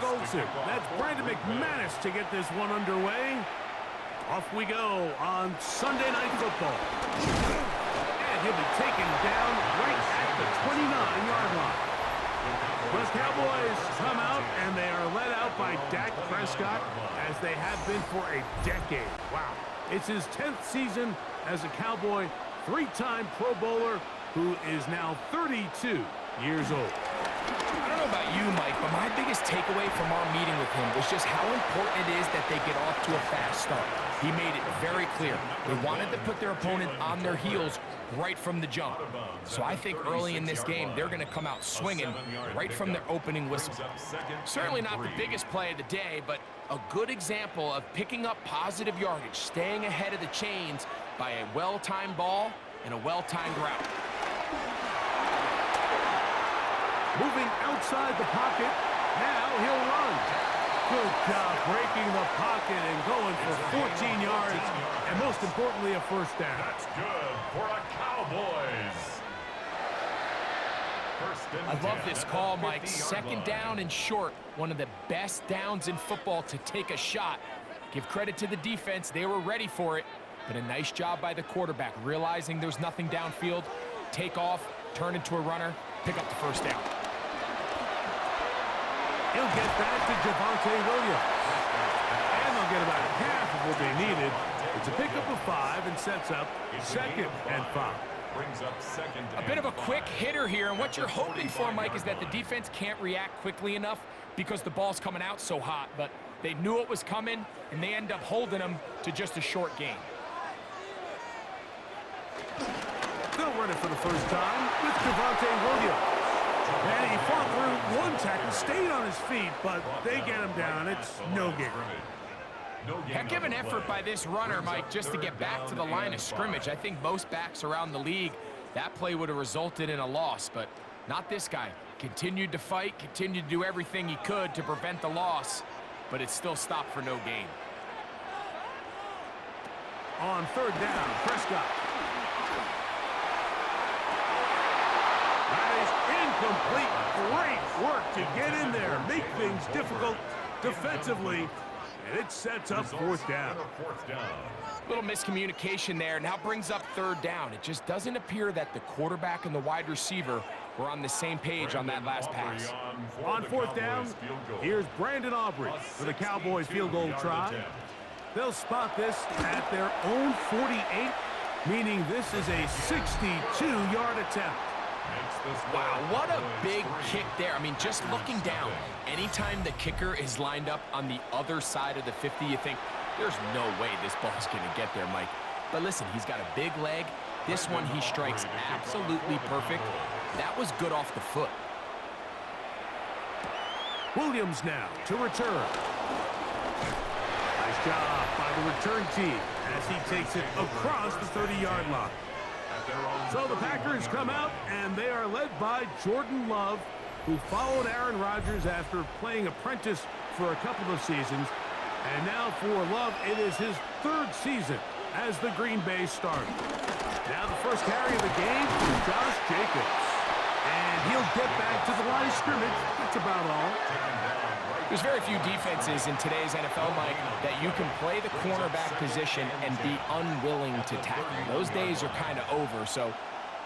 Greg Olsen. That's Brandon McManus to get this one underway. Off we go on Sunday Night Football. And he'll be taken down right at the 29-yard line. The Cowboys come out, and they are led out by Dak Prescott, as they have been for a decade. Wow. It's his 10th season as a Cowboy, three-time Pro Bowler, who is now 32 years old. I don't know about you, Mike, but my biggest takeaway from our meeting with him was just how important it is that they get off to a fast start. He made it very clear. They wanted to put their opponent on their heels right from the jump. So I think early in this game, they're going to come out swinging right from their opening whistle. Certainly not the biggest play of the day, but a good example of picking up positive yardage, staying ahead of the chains by a well-timed ball and a well-timed route. Moving outside the pocket, now he'll run. Good job breaking the pocket and going for 14 yards, and most importantly, a first down. That's good for a Cowboys. I love this call, Mike. Second down and short. One of the best downs in football to take a shot. Give credit to the defense. They were ready for it. But a nice job by the quarterback, realizing there's nothing downfield. Take off, turn into a runner, pick up the first down. He'll get that to Javonte Williams. And they'll get about half of what they needed. It's a pickup of 5 and sets up 2nd and 5. A bit of a quick hitter here, and what you're hoping for, Mike, is that the defense can't react quickly enough because the ball's coming out so hot. But they knew it was coming, and they end up holding them to just a short gain. They'll run it for the first time with Javonte Williams. And he fought through one tackle, stayed on his feet, but they get him down. It's no gain. Heck of an effort by this runner, Mike, just to get back to the line of scrimmage. I think most backs around the league, that play would have resulted in a loss, but not this guy. Continued to fight, continued to do everything he could to prevent the loss, but it still stopped for no gain. On third down, Prescott. That is incomplete. Great work to get in there, make things difficult defensively. And it sets up fourth down. Little miscommunication there. Now brings up third down. It just doesn't appear that the quarterback and the wide receiver were on the same page on that last pass. On fourth down, here's Brandon Aubrey for the Cowboys field goal try. They'll spot this at their own 48, meaning this is a 62-yard attempt. Wow, what a big kick there. I mean, just looking down, anytime the kicker is lined up on the other side of the 50, you think, there's no way this ball's going to get there, Mike. But listen, he's got a big leg. This one he strikes absolutely perfect. That was good off the foot. Williams now to return. Nice job by the return team as he takes it across the 30-yard line. So the Packers come out, and they are led by Jordan Love, who followed Aaron Rodgers after playing apprentice for a couple of seasons. And now for Love, it is his third season as the Green Bay starter. Now the first carry of the game for Josh Jacobs. And he'll get back to the line of scrimmage. That's about all. There's very few defenses in today's NFL, Mike, that you can play the cornerback position and be unwilling to tackle. Those days are kind of over, so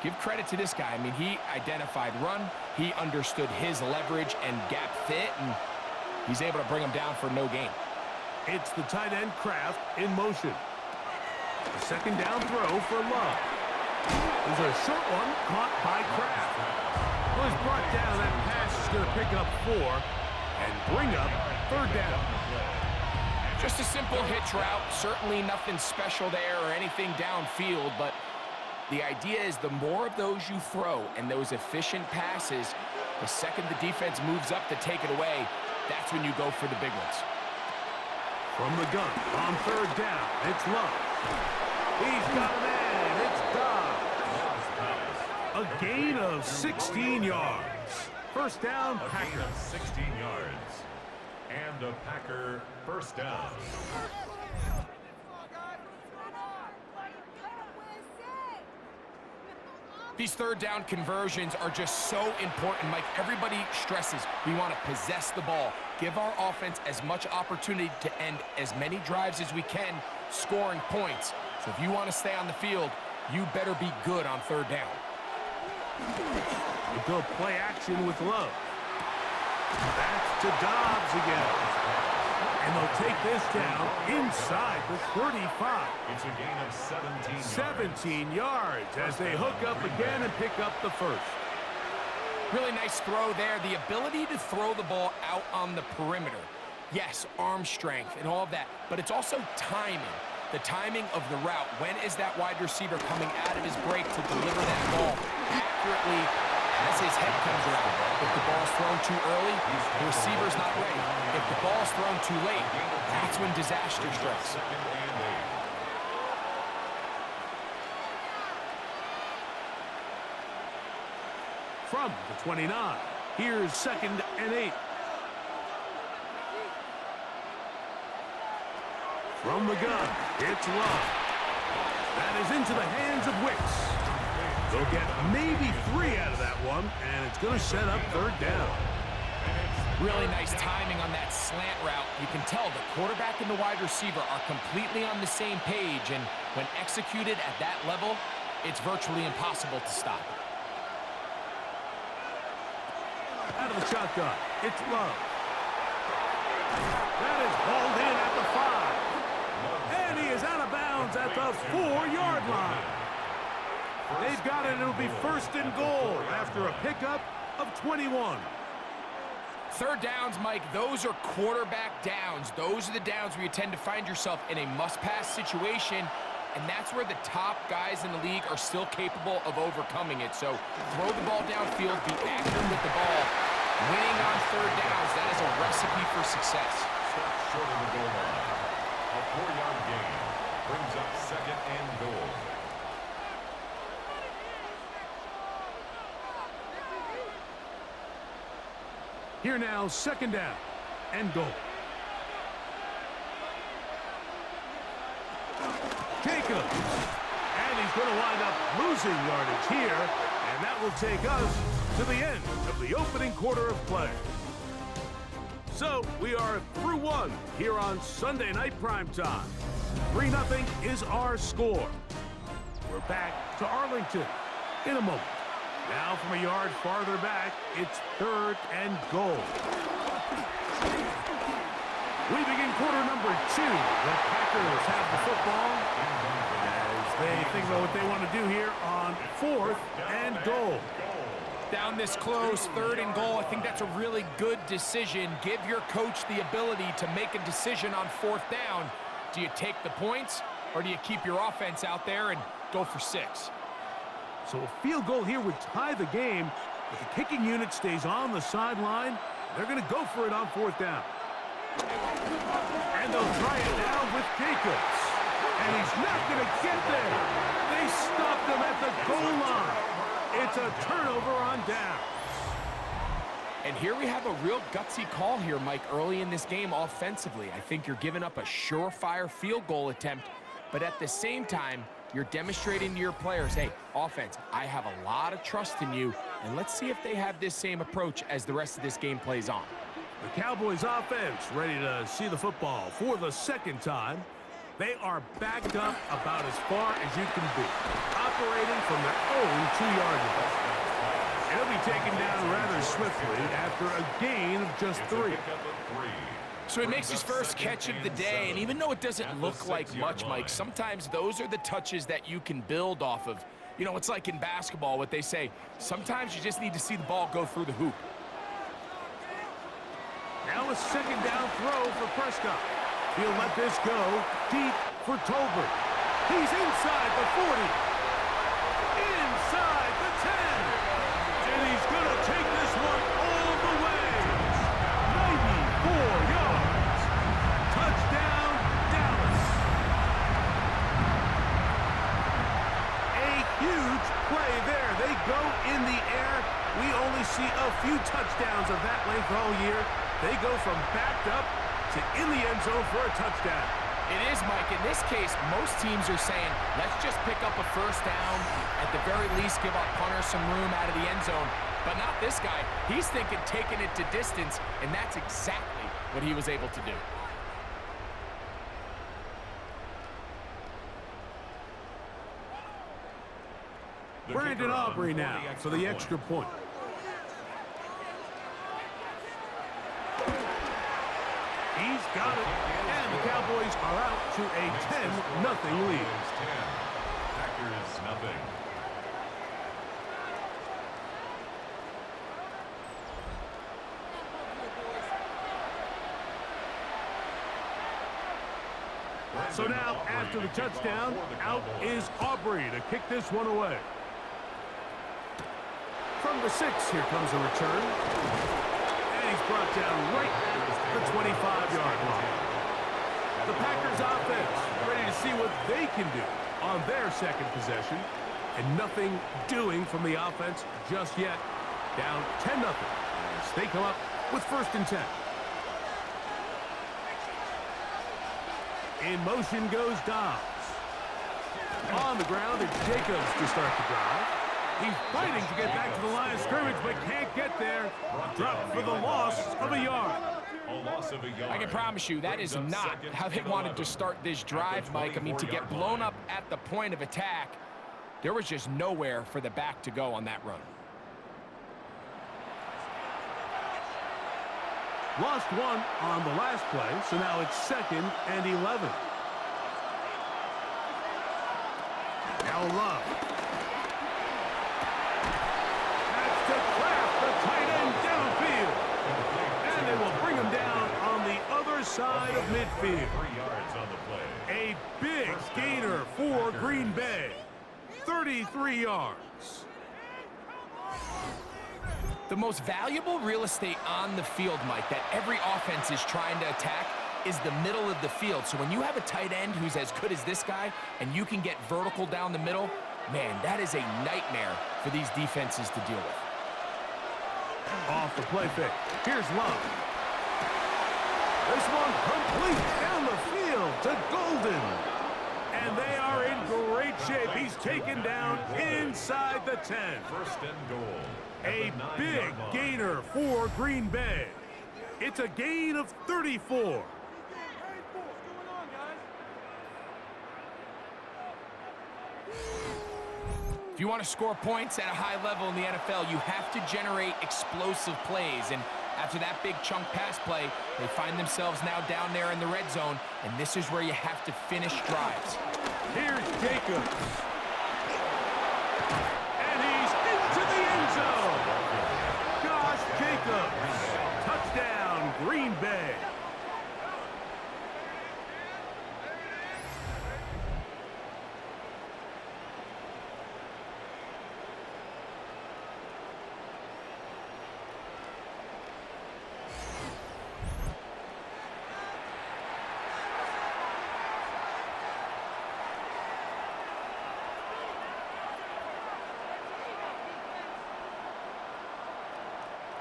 give credit to this guy. I mean, he identified run, he understood his leverage and gap fit, and he's able to bring him down for no gain. It's the tight end Kraft in motion. A second down throw for Love. There's a short one caught by Kraft. Well, he's brought down. That pass is going to pick up 4 and bring up third down. Just a simple hitch route. Certainly nothing special there or anything downfield, but the idea is the more of those you throw and those efficient passes, the second the defense moves up to take it away, that's when you go for the big ones. From the gun on third down, it's Love. He's got a man. It's Dobbs. A gain of 16 yards. First down, Packers. 16 yards. And a Packer first down. These third down conversions are just so important, Mike. Everybody stresses we want to possess the ball, give our offense as much opportunity to end as many drives as we can, scoring points. So if you want to stay on the field, you better be good on third down. We go play action with Love. That's to Dobbs again. And they'll take this down inside the 35. It's a gain of 17 yards as they hook up again and pick up the first. Really nice throw there. The ability to throw the ball out on the perimeter. Yes, arm strength and all of that, but it's also timing. The timing of the route. When is that wide receiver coming out of his break to deliver that ball accurately as his head comes around? If the ball's thrown too early, the receiver's not ready. If the ball's thrown too late, that's when disaster strikes. From the 29, here's 2nd and 8. From the gun, it's Love. That is into the hands of Wicks. They'll get maybe 3 out of that one, and it's going to set up third down. Really nice timing on that slant route. You can tell the quarterback and the wide receiver are completely on the same page, and when executed at that level, it's virtually impossible to stop. Out of the shotgun, it's Love. That is hauled in at the 5. And he is out of bounds at the 4-yard line. They've got it. It'll be 1st and goal after a pickup of 21. Third downs, Mike, those are quarterback downs. Those are the downs where you tend to find yourself in a must-pass situation, and that's where the top guys in the league are still capable of overcoming it. So throw the ball downfield, be accurate with the ball. Winning on third downs, that is a recipe for success. Stop short of the goal line. A 4-yard gain brings up 2nd and goal. Here now, 2nd down and goal. Jacobs. And he's going to wind up losing yardage here. And that will take us to the end of the opening quarter of play. So we are through 1 here on Sunday Night Primetime. 3-0 is our score. We're back to Arlington in a moment. Now from a yard farther back, it's 3rd and goal. We begin quarter number 2. The Packers have the football as they think about what they want to do here on 4th and goal. Down this close, 3rd and goal, I think that's a really good decision. Give your coach the ability to make a decision on 4th down. Do you take the points, or do you keep your offense out there and go for 6? So a field goal here would tie the game, but the kicking unit stays on the sideline. They're going to go for it on 4th down. And they'll try it now with Jacobs. And he's not going to get there. They stopped him at the goal line. It's a turnover on down. And here we have a real gutsy call here, Mike, early in this game offensively. I think you're giving up a surefire field goal attempt, but at the same time, you're demonstrating to your players, hey, offense, I have a lot of trust in you, and let's see if they have this same approach as the rest of this game plays on. The Cowboys offense ready to see the football for the 2nd time. They are backed up about as far as you can be, operating from their own 2-yard line. And they'll be taken down rather swiftly after a gain of just 3. So he makes his first catch of the day, and even though it doesn't look like much, Mike, sometimes those are the touches that you can build off of. You know, it's like in basketball, what they say, sometimes you just need to see the ball go through the hoop. Now a 2nd down throw for Prescott. He'll let this go deep for Tolbert. He's inside the 40. Inside the 10. And he's going to take this one all the way. 94 yards. Touchdown, Dallas. A huge play there. They go in the air. We only see a few touchdowns of that length all year. They go from backed up to in the end zone for a touchdown. It is, Mike. In this case, most teams are saying, let's just pick up a first down. At the very least, give our punter some room out of the end zone. But not this guy. He's thinking taking it to distance, and that's exactly what he was able to do. Brandon Aubrey now for the extra point. He's got it, and the Cowboys are out to a 10-0 lead. Packers nothing. So now, after the touchdown, out is Aubrey to kick this one away. From the 6, here comes a return. And he's brought down right at the 25-yard line. The Packers offense ready to see what they can do on their second possession. And nothing doing from the offense just yet. Down 10-0 as they come up with 1st and 10. In motion goes Dobbs. On the ground, it's Jacobs to start the drive. He's fighting to get back to the line of scrimmage, but can't get there. Dropped for the loss of a yard. I can promise you that is not how they wanted to start this drive, Mike. I mean, to get blown up at the point of attack, there was just nowhere for the back to go on that run. Lost one on the last play, so now it's 2nd and 11. Now Love. That's to Kraft, the tight end downfield. And they will bring him down on the other side of midfield. 3 yards on the play. A big gainer for Green Bay. 33 yards. The most valuable real estate on the field, Mike, that every offense is trying to attack is the middle of the field. So when you have a tight end who's as good as this guy and you can get vertical down the middle, man, that is a nightmare for these defenses to deal with. Off the play fake. Here's Love. This one complete down the field to Golden. And they are in great shape. He's taken down inside the 10. 1st and goal. A big gainer for Green Bay. It's a gain of 34. If you want to score points at a high level in the NFL, you have to generate explosive plays. And after that big chunk pass play, they find themselves now down there in the red zone, and this is where you have to finish drives. Here's Jacobs. And he's into the end zone. Josh Jacobs. Touchdown, Green Bay.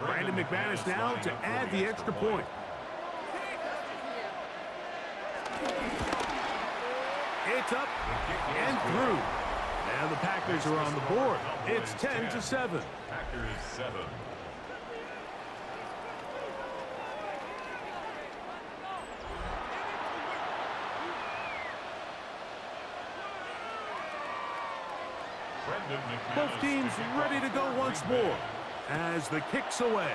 Brandon McManus now to add the extra point. It's up and through. And the Packers are on the board. It's 10-7. Packers 7. Both teams ready to go once more as the kick's away.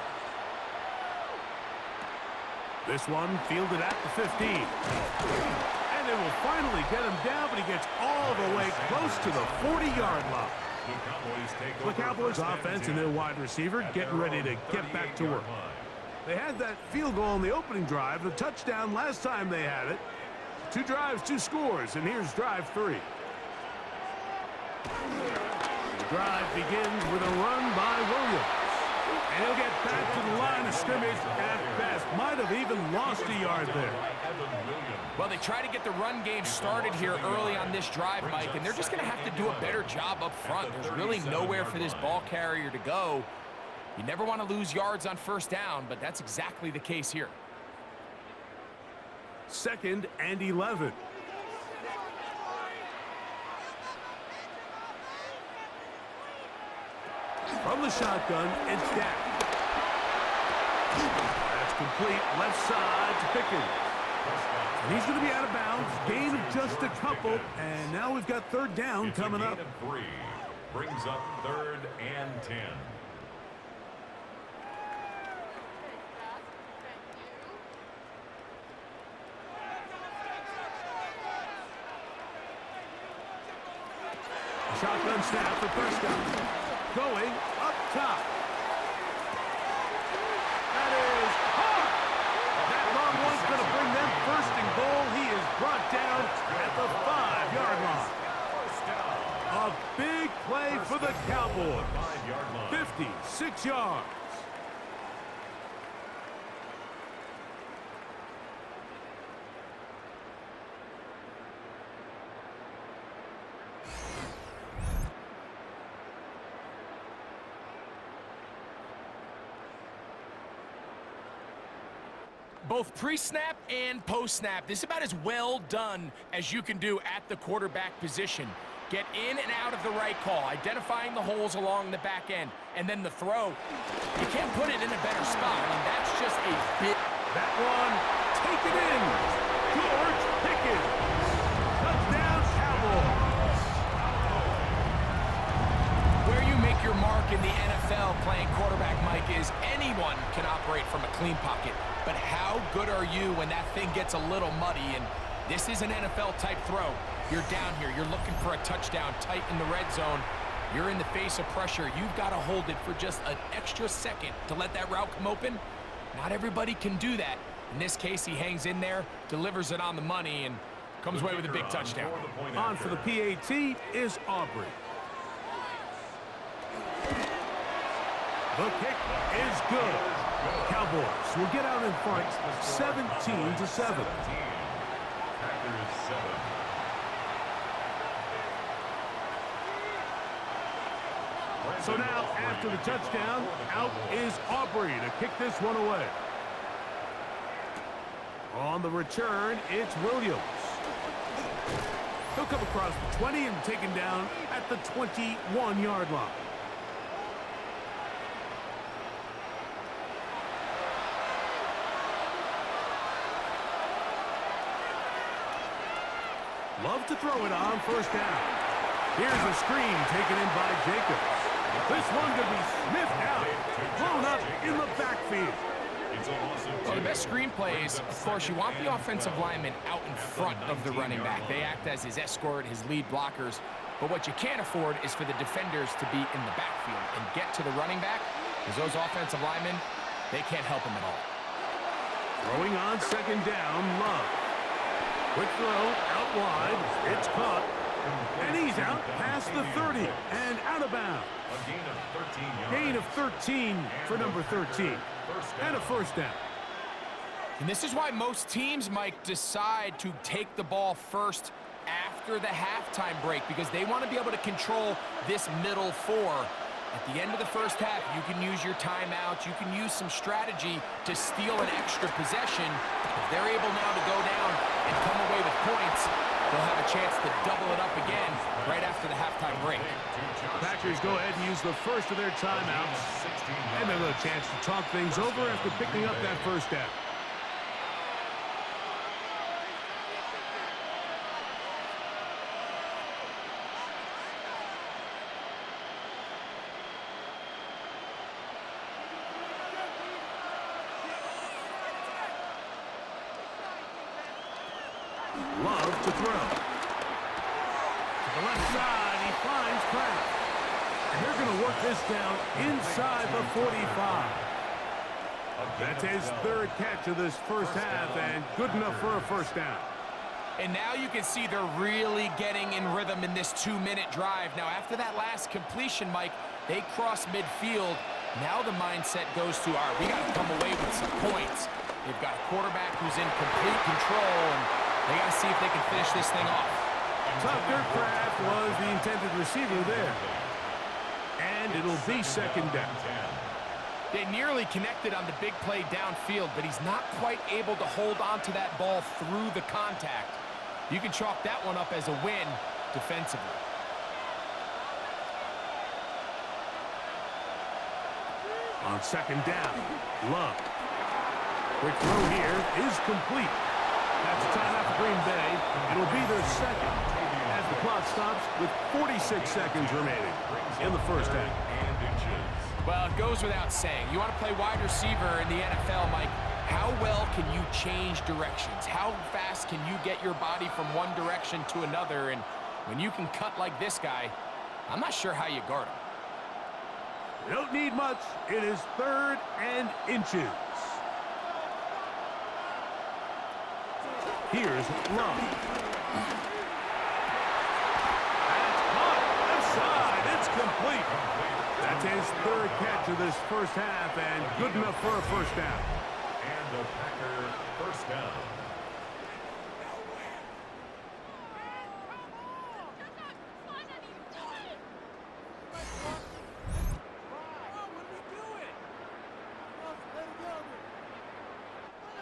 This one fielded at the 15. And they will finally get him down, but he gets all the way close to the 40-yard line. The Cowboys offense and their wide receiver getting ready to get back to work. They had that field goal in the opening drive, the touchdown last time they had it. 2 drives, 2 scores, and here's drive 3. The drive begins with a run by Williams. And he'll get back to the line of scrimmage at best. Might have even lost a yard there. Well, they try to get the run game started here early on this drive, Mike, and they're just going to have to do a better job up front. There's really nowhere for this ball carrier to go. You never want to lose yards on first down, but that's exactly the case here. 2nd and 11. From the shotgun, it's Dak. That's complete, left side to Pickens. And he's going to be out of bounds, gain of just a couple, and now we've got 3rd down coming up. It's a gain of 3, brings up 3rd and 10. Shotgun snap for Prescott. Going up top. That is caught. That long one's going to bring them 1st and goal. He is brought down at the 5-yard line. A big play for the Cowboys. 56 yards. Both pre-snap and post-snap, this is about as well done as you can do at the quarterback position. Get in and out of the right call, identifying the holes along the back end, and then the throw. You can't put it in a better spot. I mean, that's just a bit. That one, take it in. George Pickens. Touchdown, Cowboys. Where you make your mark in the NFL playing quarterback, Mike, is anyone can operate from a clean pocket. But how good are you when that thing gets a little muddy? And this is an NFL-type throw. You're down here. You're looking for a touchdown tight in the red zone. You're in the face of pressure. You've got to hold it for just an extra second to let that route come open. Not everybody can do that. In this case, he hangs in there, delivers it on the money, and comes away with a big touchdown. On for the PAT is Aubrey. The kick is good. Cowboys will get out in front 17-7. Packers 7. So now, after the touchdown, out is Aubrey to kick this one away. On the return, it's Williams. He'll come across the 20 and taken down at the 21-yard line. Love to throw it on 1st down. Here's a screen taken in by Jacobs. This one could be sniffed out, blown up in the backfield. Well, the best screen plays, of course, you want the offensive lineman out in front of the running back. They act as his escort, his lead blockers. But what you can't afford is for the defenders to be in the backfield and get to the running back, because those offensive linemen, they can't help him at all. Throwing on 2nd down, Love. Quick throw, out wide, it's caught, and he's out past the 30 and out of bounds. Gain of 13 for number 13, and a 1st down. And this is why most teams, Mike, decide to take the ball first after the halftime break, because they want to be able to control this middle 4. At the end of the 1st half, you can use your timeouts. You can use some strategy to steal an extra possession. If they're able now to go down and come away with points, they'll have a chance to double it up again right after the halftime break. Packers go ahead and use the first of their timeouts. And they'll have a chance to talk things over after picking up that 1st down. Love to throw. To the left side, he finds Kraft. And they're going to work this down inside the 45. That's his 3rd catch of this 1st half, and good enough for a 1st down. And now you can see they're really getting in rhythm in this 2-minute drive. Now, after that last completion, Mike, they cross midfield. Now the mindset goes to, all right, we got to come away with some points. They've got a quarterback who's in complete control, and they got to see if they can finish this thing off. Tucker Kraft was the intended receiver there. And it'll be 2nd down. They nearly connected on the big play downfield, but he's not quite able to hold on to that ball through the contact. You can chalk that one up as a win defensively. On second down, Love. Quick throw here is complete. That's a timeout for Green Bay. It'll be their second as the clock stops with 46 seconds remaining in the first half. Well, it goes without saying. You want to play wide receiver in the NFL, Mike, how well can you change directions? How fast can you get your body from one direction to another? And when you can cut like this guy, I'm not sure how you guard him. You don't need much. It is 3rd and inches. Here's Love. That's caught. Left side. It's complete. That's his 3rd catch of this first half, and good enough for a first down. And the Packer first down.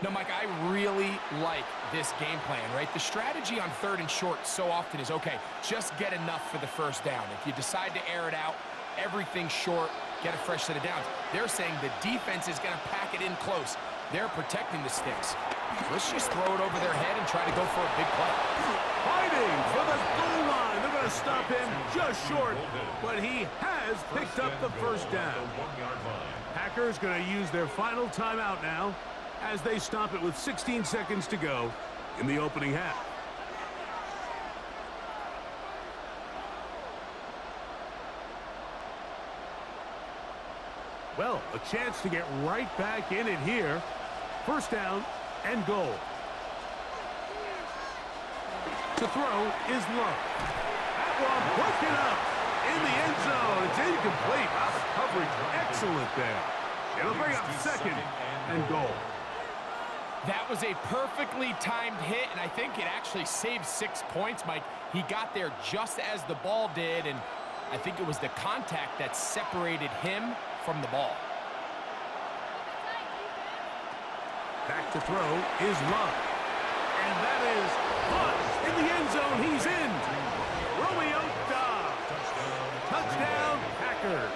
No, Mike, I really like this game plan, right? The strategy on 3rd and short so often is, okay, just get enough for the first down. If you decide to air it out, everything short, get a fresh set of downs. They're saying the defense is going to pack it in close. They're protecting the sticks. So let's just throw it over their head and try to go for a big play. Fighting for the goal line. They're going to stop him just short, but he has picked up the first down. Packers going to use their final timeout now as they stop it with 16 seconds to go in the opening half. Well, a chance to get right back in it here. First down and goal. To throw is Love. That one broken up in the end zone. It's incomplete. Wow, the coverage excellent there. It'll bring up 2nd and goal. That was a perfectly timed hit, and I think it actually saved 6 points, Mike. He got there just as the ball did, and I think it was the contact that separated him from the ball. Back to throw is Love. And that is caught in the end zone. He's in. Romeo Dobbs. Touchdown, Packers.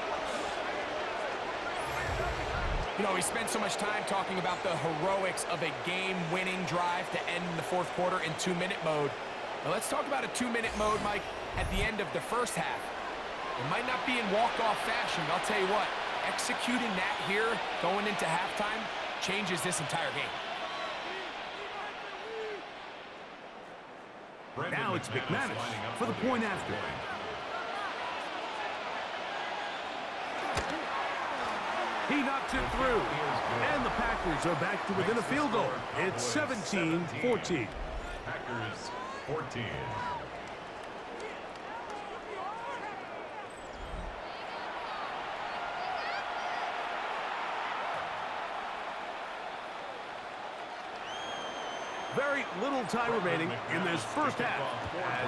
You know, we spent so much time talking about the heroics of a game-winning drive to end in the 4th quarter in 2-minute mode. Now let's talk about a 2-minute mode, Mike, at the end of the first half. It might not be in walk-off fashion, but I'll tell you what, executing that here going into halftime changes this entire game. Now it's McManus for the point after. He knocks it through. And the Packers are back to within a field goal. It's 17-14. Packers 14. Very little time remaining in this first half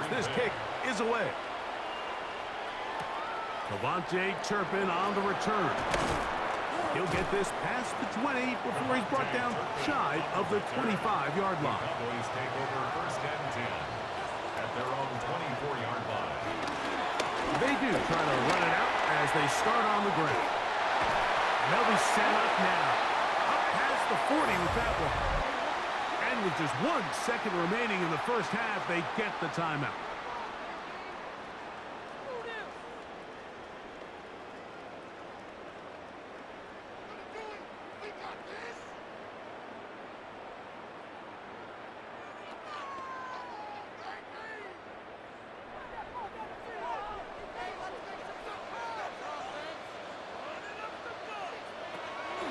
as this kick is away. Devontae Turpin on the return. He'll get this past the 20 before he's brought down shy of the 25-yard line. Cowboys take over first and 10 at their own 24-yard line. They do try to run it out as they start on the ground. And they'll be set up now. Up past the 40 with that one. And with just 1 second remaining in the first half, they get the timeout.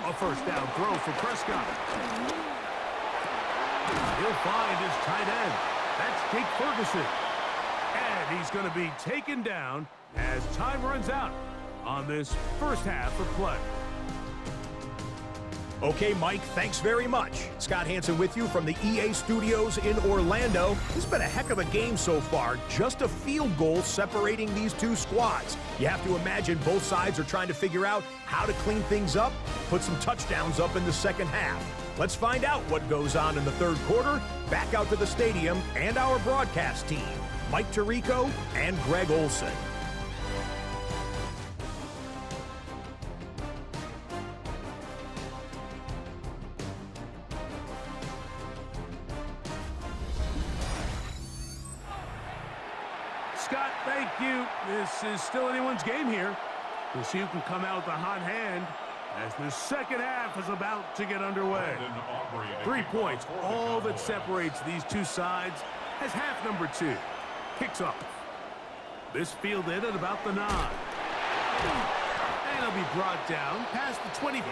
A first down throw for Prescott. He'll find his tight end. That's Jake Ferguson. And he's going to be taken down as time runs out on this first half of play. Okay, Mike, thanks very much. Scott Hansen with you from the EA Studios in Orlando. This has been a heck of a game so far. Just a field goal separating these two squads. You have to imagine both sides are trying to figure out how to clean things up, put some touchdowns up in the second half. Let's find out what goes on in the third quarter. Back out to the stadium and our broadcast team, Mike Tirico and Greg Olson. Scott, thank you. This is still anyone's game here. We'll see who can come out with a hot hand as the second half is about to get underway. 3 points, all that separates these two sides as half number 2 kicks off. This fielded at about the 9. And it'll be brought down past the 25.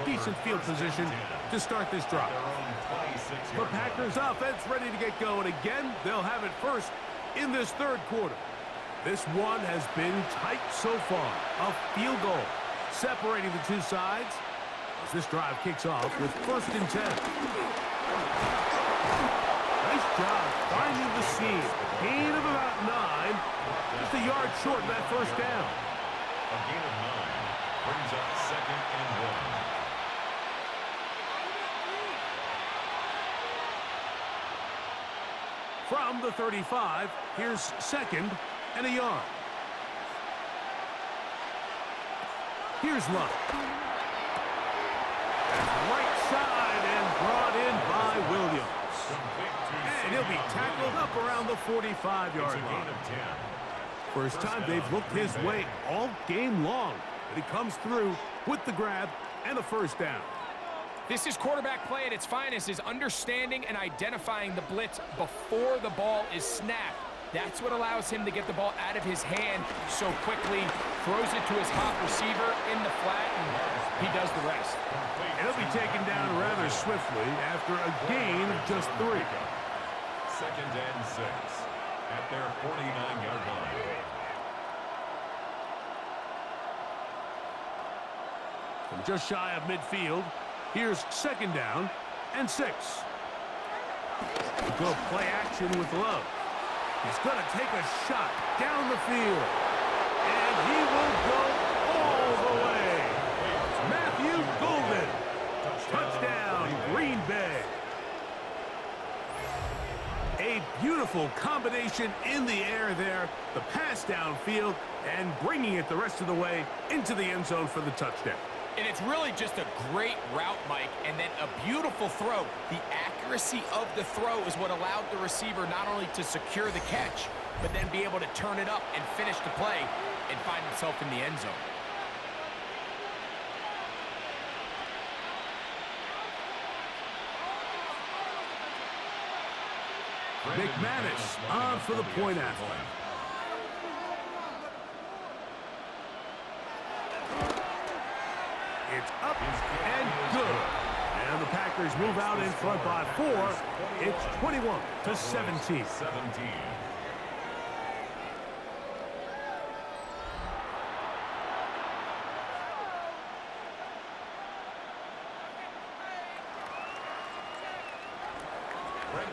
Decent field position to start this drive. The Packers offense ready to get going again. They'll have it first in this third quarter. This one has been tight so far. A field goal separating the two sides as this drive kicks off with 1st and 10. Nice job finding the seam. Gain of about 9. Just a yard short of that first down. A gain of 9 brings up 2nd and 1. From the 35, here's 2nd and a yard. Here's Luck. Right side and brought in by Williams. And he'll be tackled up around the 45-yard line. First time they've looked his way all game long. And he comes through with the grab and a first down. This is quarterback play at its finest, is understanding and identifying the blitz before the ball is snapped. That's what allows him to get the ball out of his hand so quickly, throws it to his hot receiver in the flat, and he does the rest. And he'll be taken down rather swiftly after a gain of just 3. 2nd and 6 at their 49-yard line. From just shy of midfield, here's 2nd down and 6. Good play action with Love. He's going to take a shot down the field. And he will go all the way. Matthew Golden. Touchdown, Green Bay. A beautiful combination in the air there. The pass downfield and bringing it the rest of the way into the end zone for the touchdown. And it's really just a great route, Mike, and then a beautiful throw. The accuracy of the throw is what allowed the receiver not only to secure the catch, but then be able to turn it up and finish the play and find himself in the end zone. McManus on for the point after. It's up and good. And the Packers move out in front by 4. It's 21-17.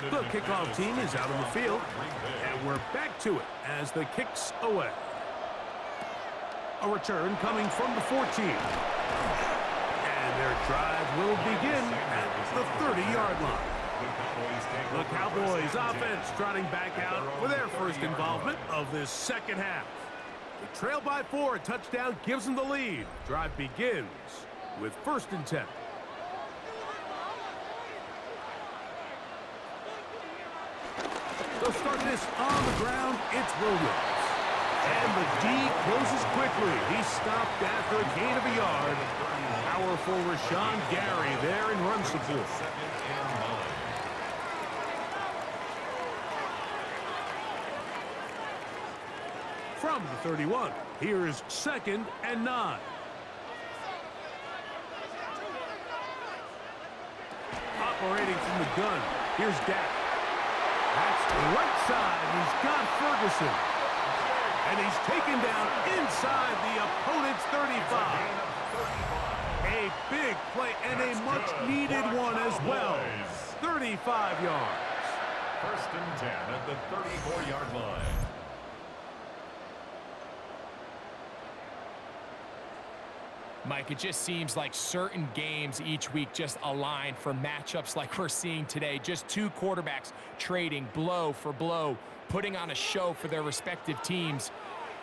The kickoff team is out on the field, and we're back to it as the kick's away. A return coming from the 14. And their drive will begin at the 30-yard line. The Cowboys offense trotting back out for their first involvement of this second half. They trail by 4, a touchdown gives them the lead. Drive begins with 1st and 10. They'll start this on the ground. It's Williams. And the D closes quickly. He stopped after a gain of a yard. Powerful Rashawn Gary there in run support. From the 31, here's 2nd and 9. Operating from the gun, here's Dak. That's right side. He's got Ferguson. And he's taken down inside the opponent's 35. A big play and a much-needed one as well. 35 yards. First and 10 at the 34-yard line. Mike, it just seems like certain games each week just align for matchups like we're seeing today. Just two quarterbacks trading blow for blow, putting on a show for their respective teams.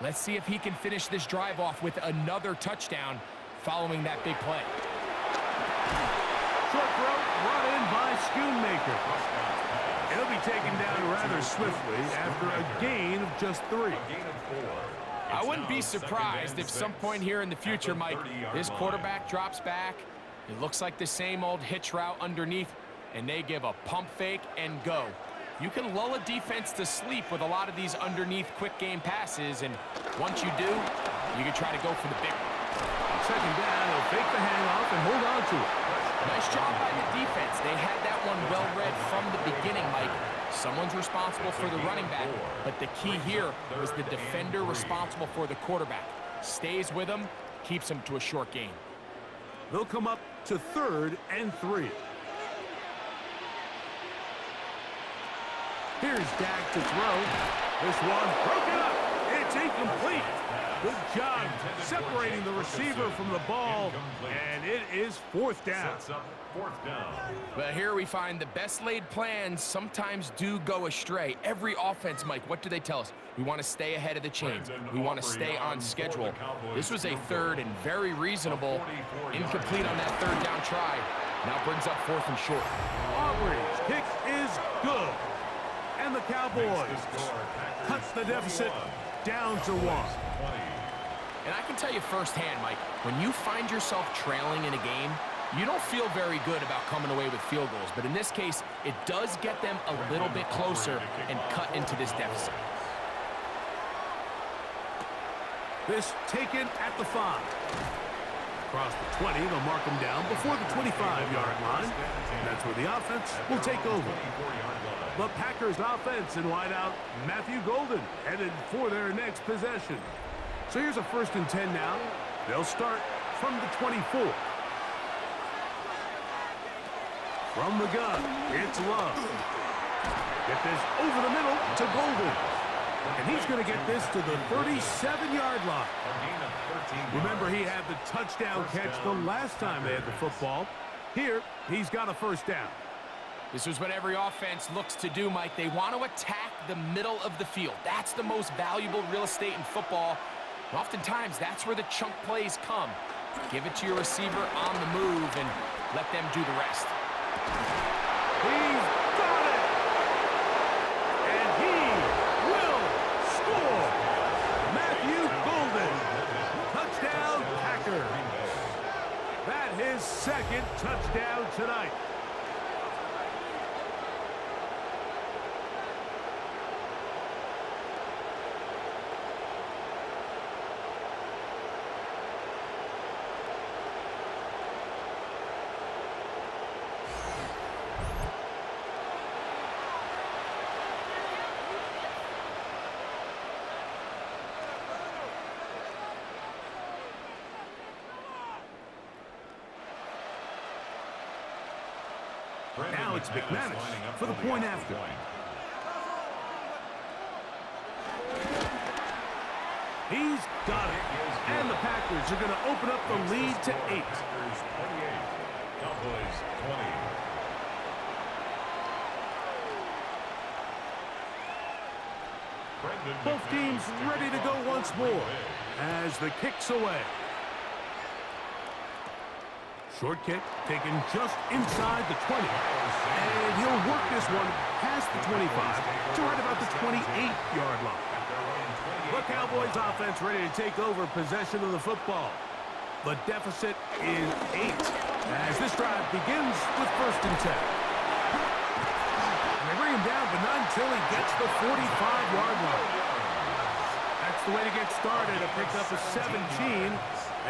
Let's see if he can finish this drive off with another touchdown following that big play. Short throw brought in by Schoonmaker. It'll be taken down rather swiftly after a gain of just 3. A gain of 4. I wouldn't be surprised if some point here in the future, Mike, this quarterback drops back. It looks like the same old hitch route underneath, and they give a pump fake and go. You can lull a defense to sleep with a lot of these underneath quick game passes, and once you do, you can try to go for the big one. Second down, he'll fake the handoff and hold on to it. Nice job by the defense. They had that one well read from the beginning, Mike. Someone's responsible for the running back, but the key here is the defender responsible for the quarterback. Stays with him, keeps him to a short gain. They'll come up to 3rd and 3. Here's Dak to throw. This one broken up. It's incomplete. Good job separating the receiver from the ball, and it is 4th down. Sets up 4th down. But here we find the best laid plans sometimes do go astray. Every offense, Mike, what do they tell us? We want to stay ahead of the chains. We want to stay on schedule. This was a 3rd and very reasonable. Incomplete on that 3rd down try. Now brings up 4th and short. Auburn's kick is good. And the Cowboys cut the deficit down to 1. And I can tell you firsthand, Mike, when you find yourself trailing in a game, you don't feel very good about coming away with field goals. But in this case, it does get them a little bit closer and cut into this deficit. This taken at the 5. Across the 20, they'll mark him down before the 25-yard line. And that's where the offense will take over. The Packers offense in wideout, Matthew Golden, headed for their next possession. So here's a 1st and 10 now. They'll start from the 24. From the gun, it's Love. Get this over the middle to Golden. And he's going to get this to the 37-yard line. Remember, he had the touchdown catch the last time they had the football. Here, he's got a 1st down. This is what every offense looks to do, Mike. They want to attack the middle of the field. That's the most valuable real estate in football. And oftentimes, that's where the chunk plays come. Give it to your receiver on the move and let them do the rest. He's got it! And he will score! Matthew Golden. Touchdown, Packers. That his 2nd touchdown tonight. Now it's McManus for the point after. He's got it. And the Packers are going to open up the lead to 8. Cowboys 20. Both teams ready to go once more as the kick's away. Short kick taken just inside the 20. And he'll work this one past the 25 to right about the 28-yard line. The Cowboys offense ready to take over possession of the football. The deficit is 8 as this drive begins with 1st and 10. And they bring him down, but not until he gets the 45-yard line. That's the way to get started. A pick up of 17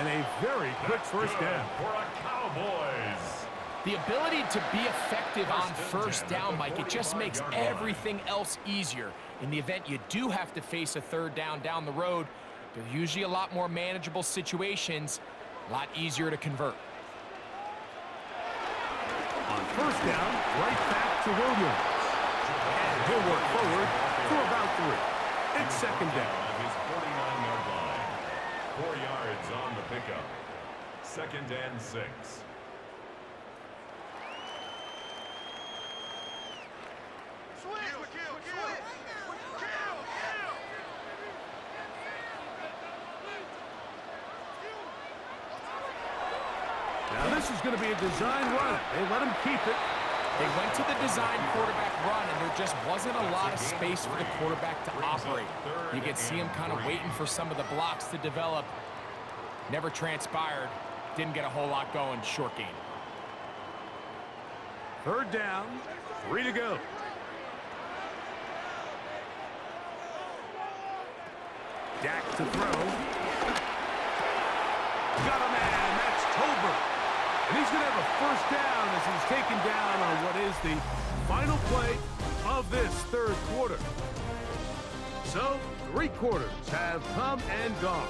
and a very quick 1st down. For a Cowboys. The ability to be effective on 1st down, Mike, it just makes everything else easier. In the event you do have to face a 3rd down the road, they're usually a lot more manageable situations, a lot easier to convert. On first down, right back to Williams. And he'll work forward for about 3. It's second down. His 49-yard line. 4 yards on the pickup. Second and 6. Now this is going to be a design run. They let him keep it. They went to the design quarterback run, and there just wasn't a lot of space for the quarterback to operate. You could see him kind of waiting for some of the blocks to develop. Never transpired. Didn't get a whole lot going. Short game. Third down, 3 to go. Dak to throw. Got a man. That's Tolbert. And he's going to have a first down as he's taken down on what is the final play of this third quarter. So, 3 quarters have come and gone.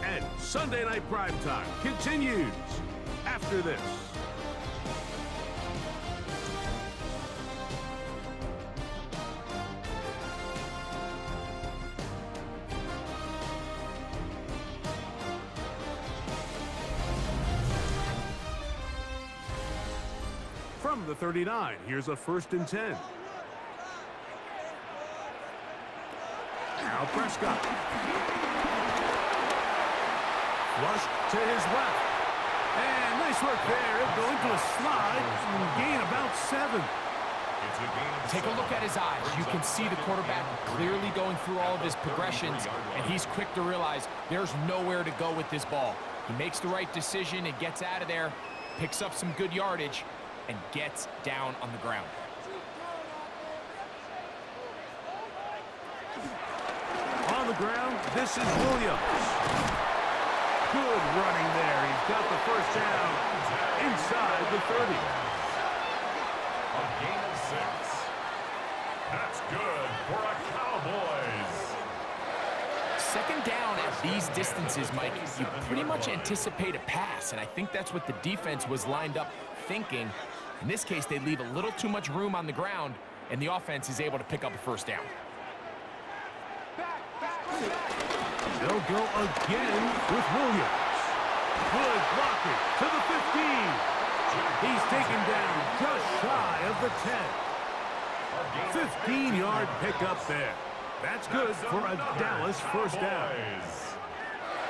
And Sunday Night Primetime continues after this. From the 39, here's a 1st and 10. Now Prescott. Flushed to his left. And nice work there. Going to a slide and gain about 7. Take a look at his eyes. You can see the quarterback clearly going through all of his progressions, and he's quick to realize there's nowhere to go with this ball. He makes the right decision and gets out of there, picks up some good yardage, and gets down on the ground. On the ground, this is Williams. Good running there. He's got the first down inside the 30. A gain of 6. That's good for a Cowboys. Second down at these distances, Mike, you pretty much anticipate a pass, and I think that's what the defense was lined up thinking. In this case, they leave a little too much room on the ground, and the offense is able to pick up a first down. They'll go again with Williams. Good blocking to the 15. He's taken down just shy of the 10. 15-yard pickup there. That's good for a Dallas first down.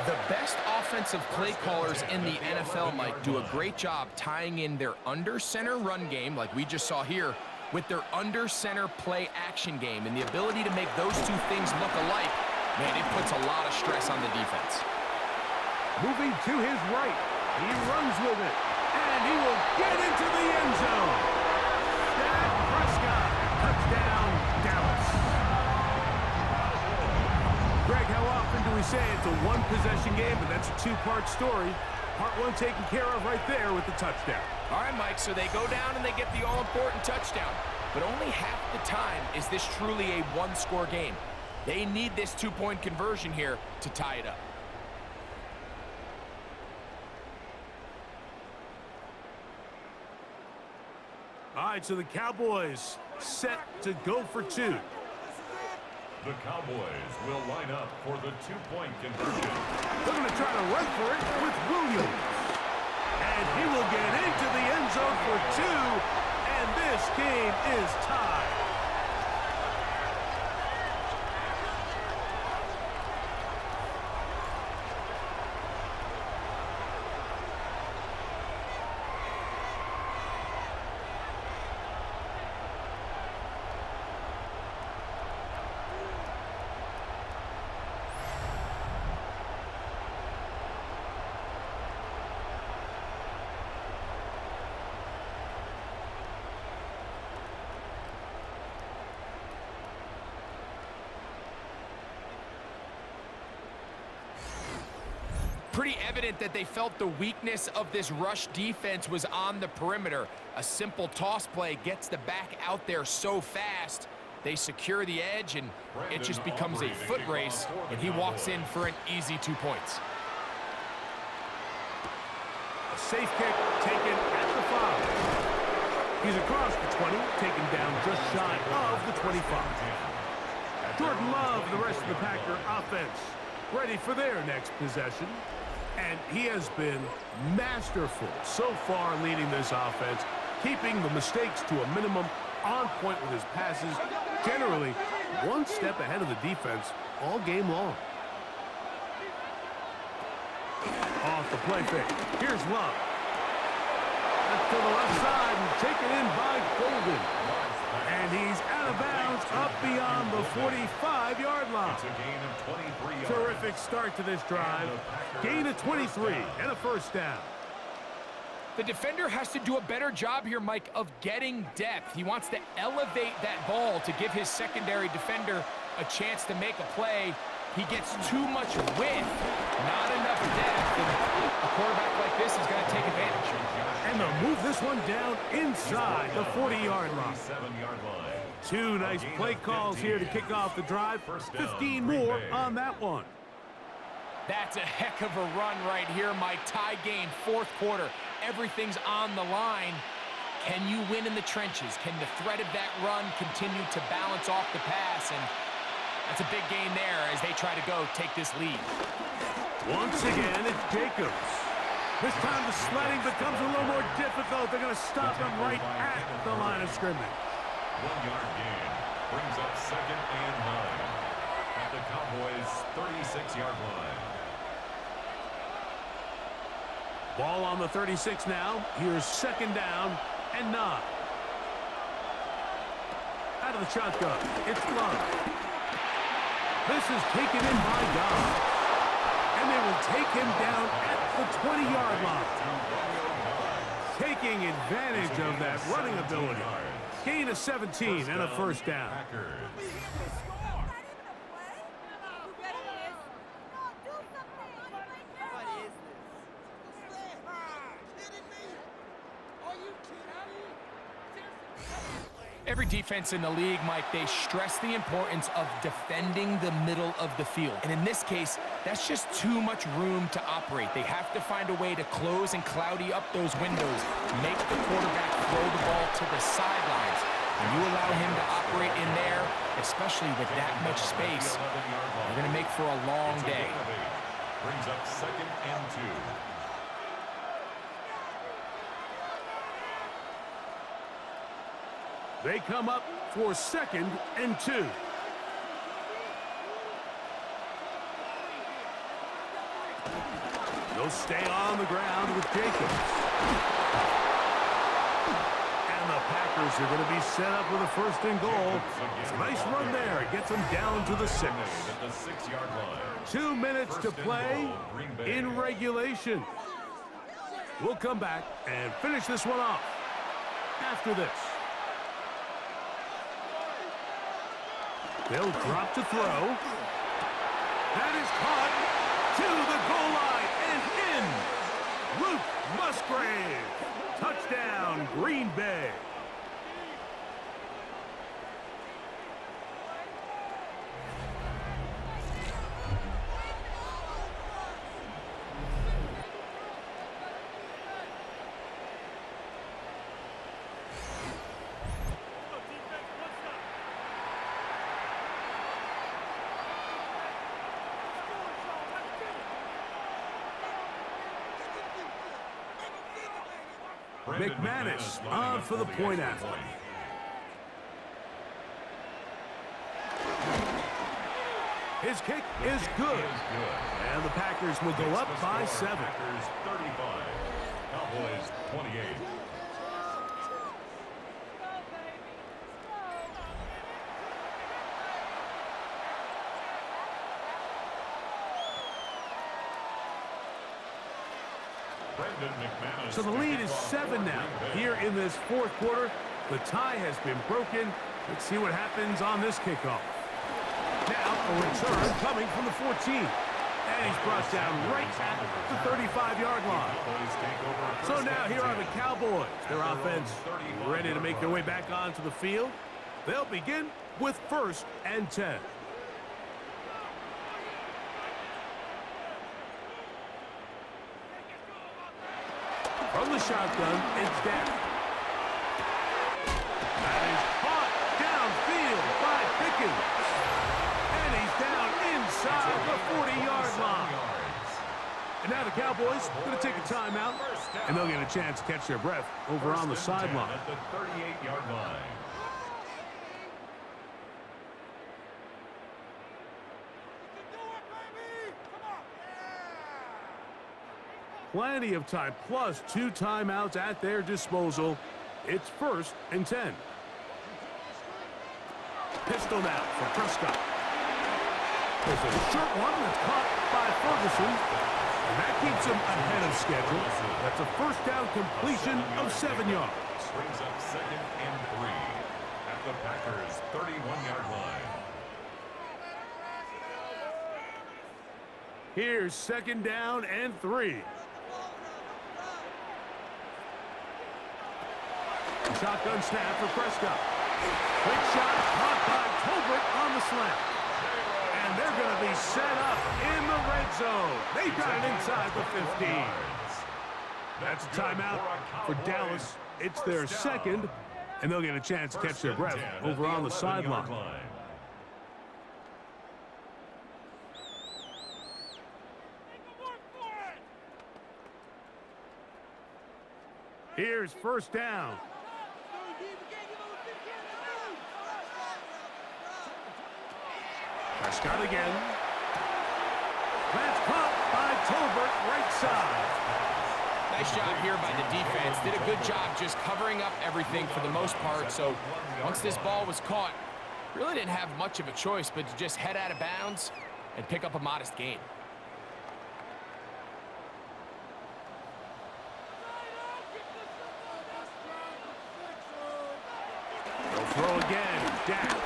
The best offensive play callers in the NFL, Mike, do a great job tying in their under-center run game, like we just saw here, with their under-center play action game. And the ability to make those two things look alike, man, it puts a lot of stress on the defense. Moving to his right. He runs with it. And he will get into the end zone. Dak Prescott. Touchdown, Dallas. Greg, how often do we say it's a one-possession game, but that's a 2-part story? Part 1 taken care of right there with the touchdown. All right, Mike, so they go down and they get the all-important touchdown. But only half the time is this truly a one-score game. They need this 2-point conversion here to tie it up. All right, so the Cowboys set to go for 2. The Cowboys will line up for the 2-point conversion. They're going to try to run for it with Williams. And he will get into the end zone for 2, and this game is tied. Pretty evident that they felt the weakness of this rush defense was on the perimeter. A simple toss play gets the back out there so fast. They secure the edge, and it just becomes a foot race, and he walks in for an easy 2 points. A safe kick taken at the 5. He's across the 20, taken down just shy of the 25. Jordan Love and the rest of the Packer offense ready for their next possession. And he has been masterful so far leading this offense, keeping the mistakes to a minimum, on point with his passes, generally one step ahead of the defense all game long. Off the play fake. Here's Love. To the left side and taken in by Golden. And he's out of bounds up beyond the 45-yard line. It's a gain of 23 yards. Terrific start to this drive. Gain of 23 and a first down. The defender has to do a better job here, Mike, of getting depth. He wants to elevate that ball to give his secondary defender a chance to make a play. He gets too much width, not enough depth, and a quarterback like this is going to take advantage. And they'll move this one down inside the 40-yard line. 7-yard line. Two nice play calls here to kick off the drive. 15 more on that one. That's a heck of a run right here, Mike. Tie game, fourth quarter. Everything's on the line. Can you win in the trenches? Can the threat of that run continue to balance off the pass? And that's a big gain there as they try to go take this lead. Once again, it's Jacobs. This time the sledding becomes a little more difficult. They're going to stop him right at the line of scrimmage. 1-yard gain brings up 2nd and 9 at the Cowboys' 36-yard line. Ball on the 36 now. Here's 2nd down and 9. Out of the shotgun, it's Love. This is taken in by Dobbs. And they will take him down at the 20-yard line. Taking advantage of that running ability. Gain of 17 and a first down. Every defense in the league, Mike, they stress the importance of defending the middle of the field. And in this case, that's just too much room to operate. They have to find a way to close and cloudy up those windows, make the quarterback throw the ball to the sidelines. When you allow him to operate in there, especially with that much space, you're going to make for a long day. Brings up 2nd and 2. They come up for 2nd and 2. They'll stay on the ground with Jacobs. And the Packers are going to be set up with a 1st and goal. It's a nice run there. It gets them down to the 6. At the 6-yard line. 2 minutes to play in regulation. We'll come back and finish this one off after this. They'll drop to throw. That is caught to the goal line and in. Luke Musgrave. Touchdown, Green Bay. McManus on for the point after. His kick is good. And the Packers will go up by 7. Packers 35. Cowboys 28. So the lead is 7 now. Here in this 4th quarter, the tie has been broken. Let's see what happens on this kickoff. Now a return coming from the 14. And he's brought down right at the 35-yard line. So now here are the Cowboys. Their offense ready to make their way back onto the field. They'll begin with 1st and 10. From the shotgun, it's down. Cowboys going to take a timeout, and they'll get a chance to catch their breath over on the sideline. At the 38-yard line. Plenty of time, plus 2 timeouts at their disposal. It's 1st and 10. Pistol now for Prescott. There's a short one that's caught by Ferguson, and that keeps him ahead of schedule. That's a first down completion of 7 yards. Brings up 2nd and 3 at the Packers' 31-yard line. Here's 2nd down and 3. Shotgun snap for Prescott. Quick shot caught by Tolbert on the slant. And they're going to be set up in the red zone. They got it inside the 15. That's a timeout for Dallas. It's their 2nd, and they'll get a chance to catch their breath over on the sideline. Here's 1st down. Prescott again. That's caught by Tolbert, right side. Nice job here by the defense. Did a good job just covering up everything for the most part. So once this ball was caught, really didn't have much of a choice but to just head out of bounds and pick up a modest gain. They'll throw again. Dak.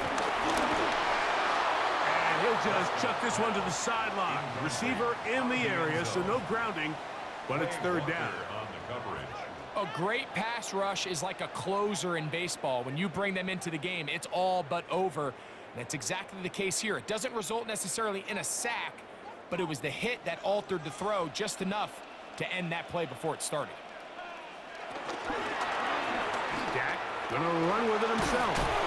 And he'll just chuck this one to the sideline. Receiver in the area, so no grounding, but it's 3rd down. A great pass rush is like a closer in baseball. When you bring them into the game, it's all but over. That's exactly the case here. It doesn't result necessarily in a sack, but it was the hit that altered the throw just enough to end that play before it started. Dak gonna run with it himself.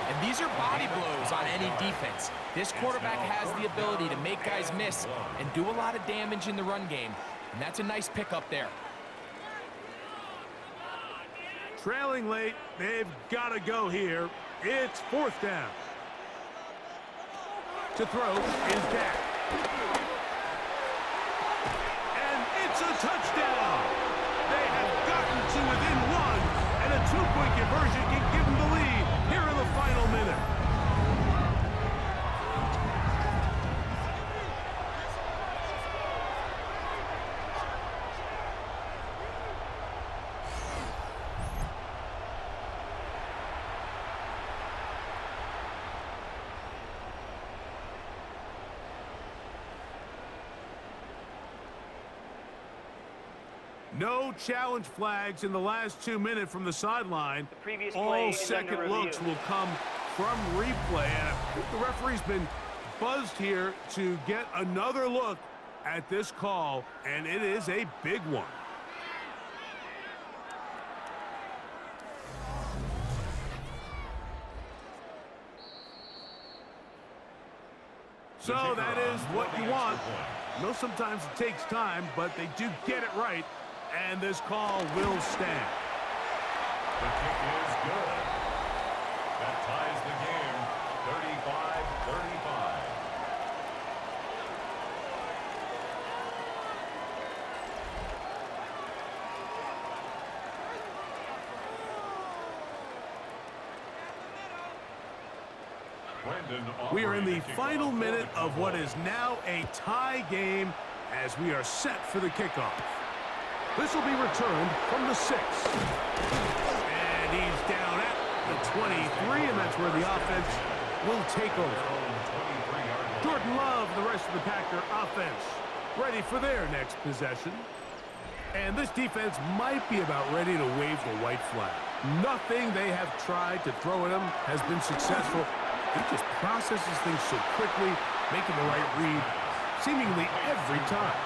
And these are body blows on any defense. This quarterback has the ability to make guys miss and do a lot of damage in the run game, and that's a nice pickup there. Trailing late, they've got to go here. It's 4th down. To throw is Dak. And it's a touchdown. They have gotten to within 1, and a 2-point conversion can give them the lead here in the final minute. No challenge flags in the last 2 minutes from the sideline. All second looks will come from replay. And I think the referee's been buzzed here to get another look at this call, and it is a big one. So that is what you want. I know sometimes it takes time, but they do get it right. And this call will stand. The kick is good. That ties the game, 35-35. We are in the final minute of what is now a tie game as we are set for the kickoff. This will be returned from the 6. And he's down at the 23, and that's where the offense will take over. Jordan Love, the rest of the Packer offense, ready for their next possession. And this defense might be about ready to wave the white flag. Nothing they have tried to throw at him has been successful. He just processes things so quickly, making the right read seemingly every time.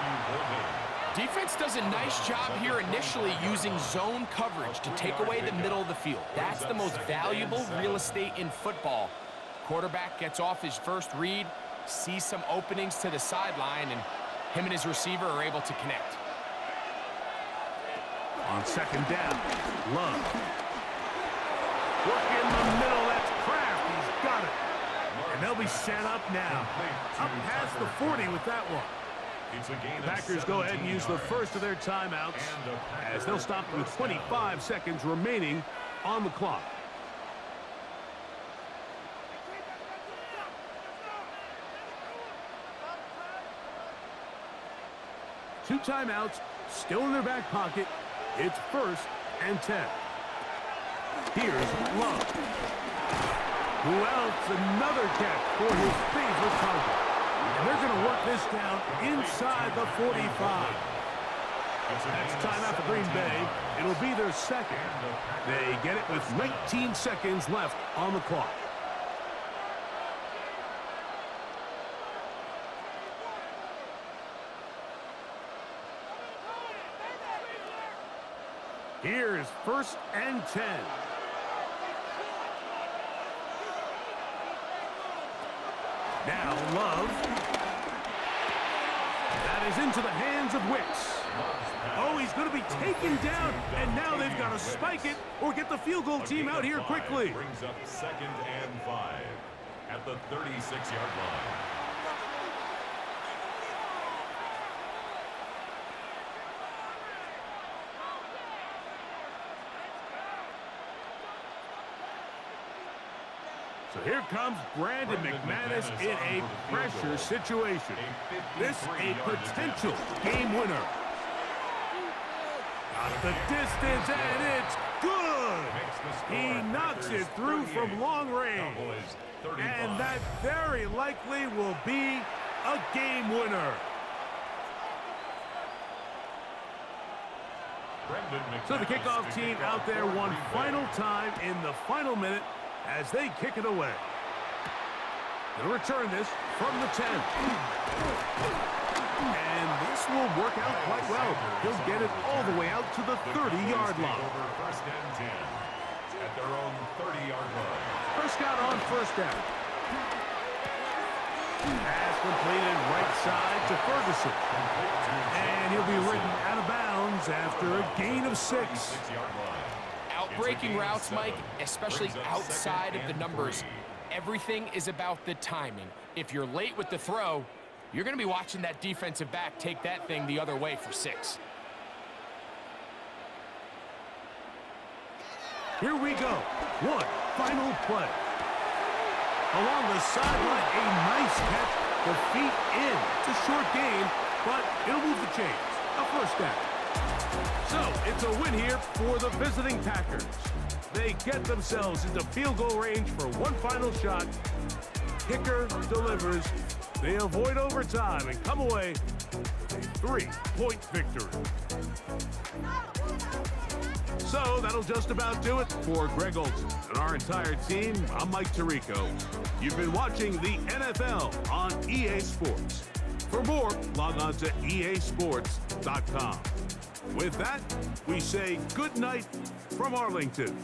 Defense does a nice job here initially using zone coverage to take away the middle of the field. That's the most valuable real estate in football. Quarterback gets off his first read, sees some openings to the sideline, and him and his receiver are able to connect. On second down, Love. Work in the middle, that's Kraft. He's got it. And they'll be set up now. Up past the 40 with that one. The Packers go ahead and use the first of their timeouts as they'll stop with 25 seconds remaining on the clock. Two timeouts still in their back pocket. It's 1st and 10. Here's Love. Who else? Another catch for his favorite target. And they're going to work this down inside the 45. That's timeout for Green Bay. It'll be their second. They get it with 19 seconds left on the clock. Here's 1st and 10. Now Love. That is into the hands of Wicks. Oh, he's going to be taken down, and now they've got to spike it or get the field goal team out here quickly. Brings up 2nd and 5 at the 36-yard line. So here comes Brandon McManus in a pressure situation. This a potential game winner. Out of the distance, and it's good. He knocks it through from long range. And that very likely will be a game winner. So the kickoff team out there one final time in the final minute as they kick it away. They'll return this from the 10. And this will work out quite well. He'll get it all the way out to the 30-yard line. Over 1st and 10 at their own 30-yard line. Prescott on 1st down. Pass completed right side to Ferguson. And he'll be ridden out of bounds after a gain of 6. 6-yard line. Out-breaking routes, Mike, especially outside of the numbers, everything is about the timing. If you're late with the throw, you're going to be watching that defensive back take that thing the other way for 6. Here we go. One final play. Along the sideline, a nice catch. The feet in. It's a short gain, but it'll move the chains. A 1st down. So, it's a win here for the visiting Packers. They get themselves into field goal range for one final shot. Kicker delivers. They avoid overtime and come away with a 3-point victory. So, that'll just about do it for Greg Olson and our entire team. I'm Mike Tirico. You've been watching the NFL on EA Sports. For more, log on to easports.com. With that, we say good night from Arlington.